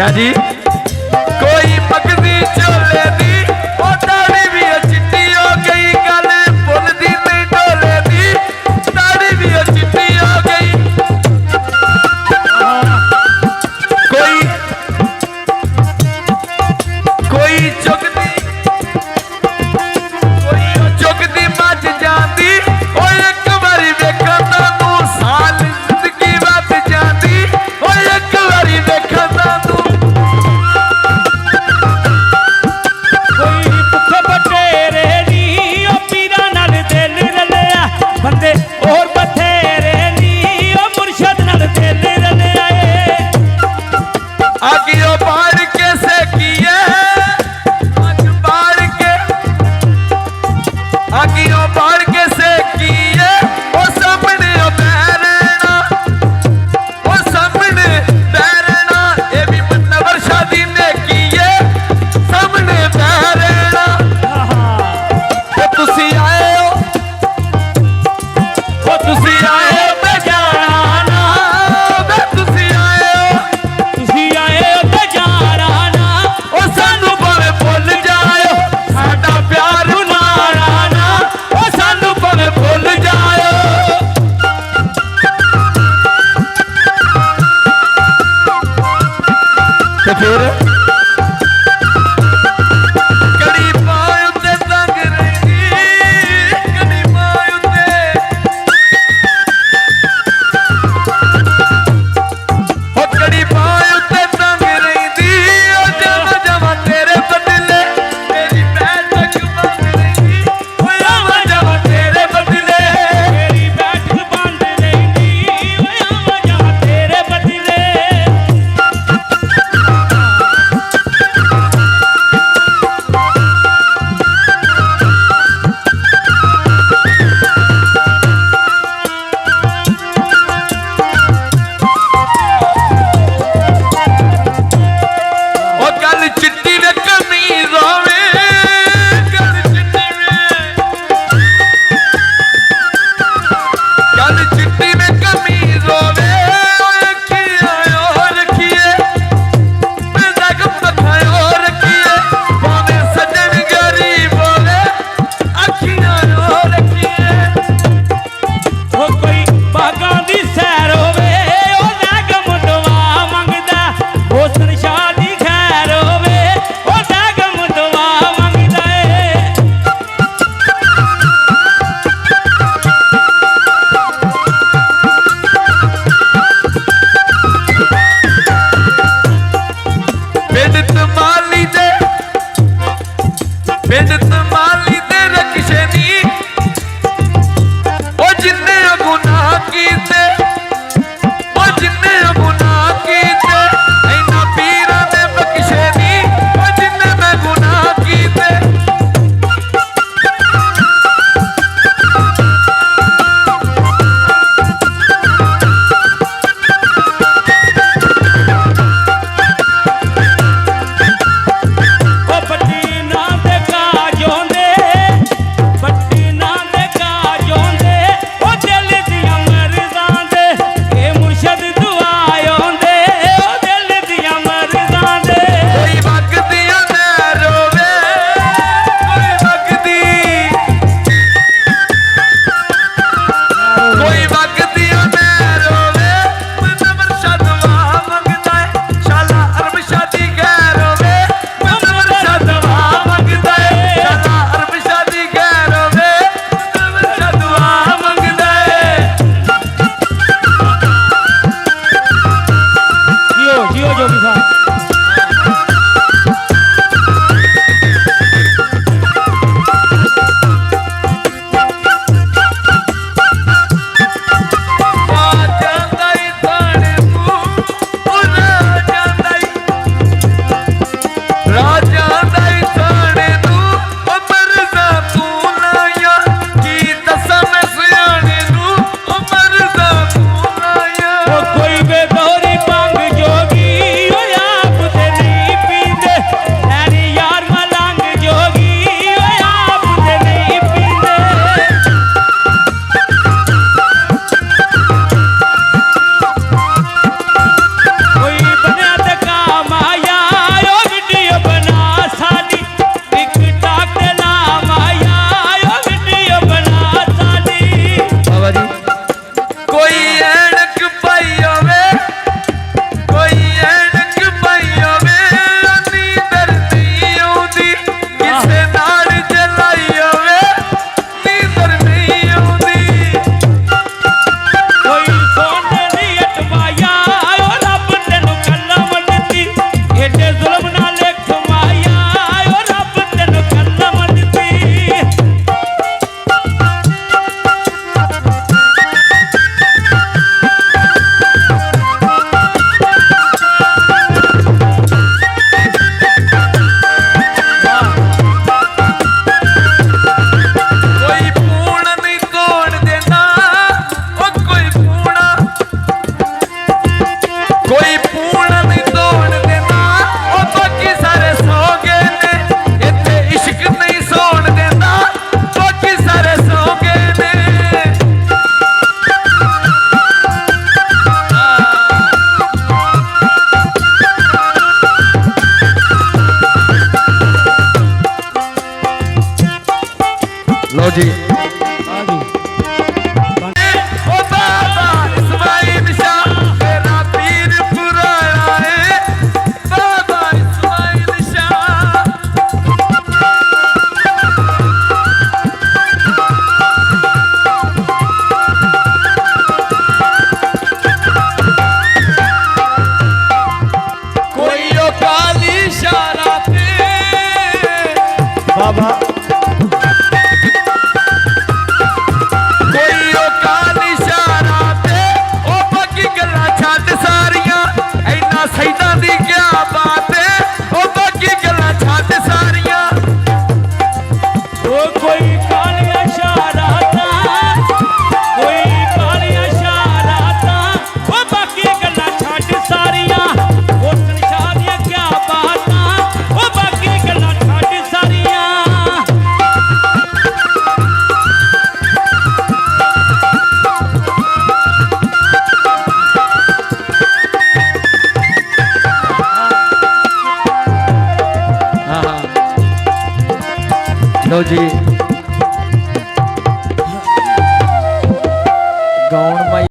अच्छा जी। कोई मगदी चोले दी ओ दाढ़ी भी चिट्टी हो गई, गल पुल दी नहीं डोले दी दाढ़ी भी चिट्टी हो गई। कोई चुगदी मच जाती ओ एक बारी वेखा तू साल जिंदगी बच जाती ओ एक बारी वेखा तू। कोई भुखे बटेरे नी ओ पीरा नाल दिल रलिया, बंदे और बथेरे नी ओ मुर्शद नाल दिल रलिया। आगियो बाढ़ के से किए आगियो बाढ़ के से किए ओ सामने बैरना ओ सामने बैरना ये भी मतलब शादी ने किए सामने बैरना। तुसी आए हो तुसी आए हो ते जाना तुसी आए हो ते जाना ओ सानू भावे भुल जाओ साडा प्यार नाराना ओ सानू भावे भुल जाओ। ते फिर कड़ी पाए उत्ते तंग रही कड़ी पाए उत्ते ओ कड़ी पाए उत्ते तंग रही ओ जावा जावा तेरे बदले मेरी बैठक बंद रही ओ जावा जावा तेरे बदले मेरी बैठक बंद रही ओ आवा जा तेरे बदले। ओ गल चिट्टी में कमीज होवे गल चिट्टी में कमीज होवे रखिए रखिए मेरा गम खायो रखिए भावे सजन गरीब होवे अखियां रखिए। ओ कोई बागां दी सैर होवे ओ नागम दुआ मंगदा, हुस्न शादी खैर होवे ओ नागम दुआ मंगदा ए। पिंड तमाली दे रक्षे नी ओ जिन्ने गुनाह कीते ओ जिन्ने गुनाह कीते इना पीरा ने बख्शे नी ओ जिन्ने मैं गुनाह कीते। ओ पटीना दे काजो ਲਓ ਜੀ